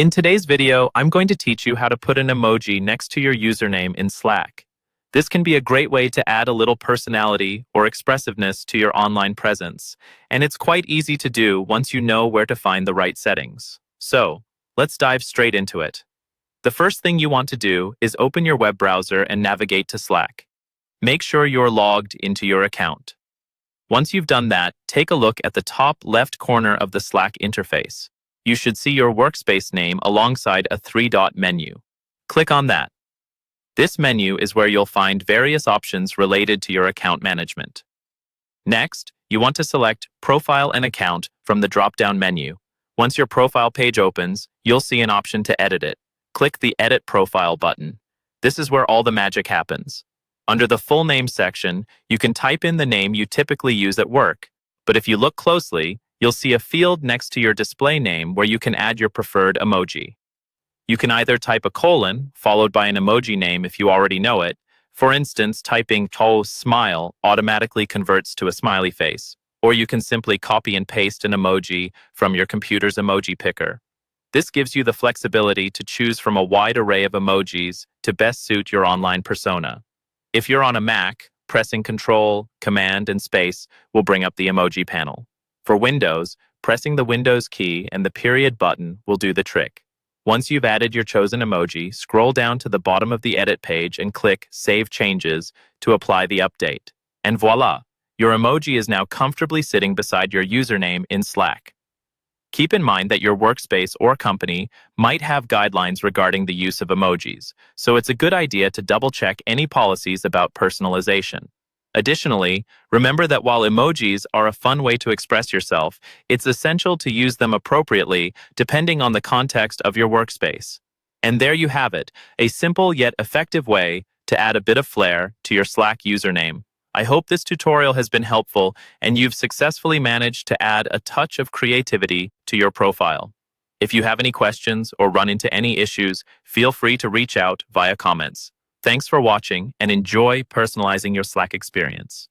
In today's video, I'm going to teach you how to put an emoji next to your username in Slack. This can be a great way to add a little personality or expressiveness to your online presence, and it's quite easy to do once you know where to find the right settings. So, let's dive straight into it. The first thing you want to do is open your web browser and navigate to Slack. Make sure you're logged into your account. Once you've done that, take a look at the top left corner of the Slack interface. You should see your workspace name alongside a three-dot menu. Click on that. This menu is where you'll find various options related to your account management. Next, you want to select Profile and Account from the drop-down menu. Once your profile page opens, you'll see an option to edit it. Click the Edit Profile button. This is where all the magic happens. Under the Full Name section, you can type in the name you typically use at work. But if you look closely, you'll see a field next to your display name where you can add your preferred emoji. You can either type a colon, followed by an emoji name if you already know it. For instance, typing smile automatically converts to a smiley face. Or you can simply copy and paste an emoji from your computer's emoji picker. This gives you the flexibility to choose from a wide array of emojis to best suit your online persona. If you're on a Mac, pressing Control, Command, and Space will bring up the emoji panel. For Windows, pressing the Windows key and the period button will do the trick. Once you've added your chosen emoji, scroll down to the bottom of the edit page and click Save Changes to apply the update. And voila, your emoji is now comfortably sitting beside your username in Slack. Keep in mind that your workspace or company might have guidelines regarding the use of emojis, so it's a good idea to double-check any policies about personalization. Additionally, remember that while emojis are a fun way to express yourself, it's essential to use them appropriately depending on the context of your workspace. And there you have it, a simple yet effective way to add a bit of flair to your Slack username. I hope this tutorial has been helpful and you've successfully managed to add a touch of creativity to your profile. If you have any questions or run into any issues, feel free to reach out via comments. Thanks for watching and enjoy personalizing your Slack experience.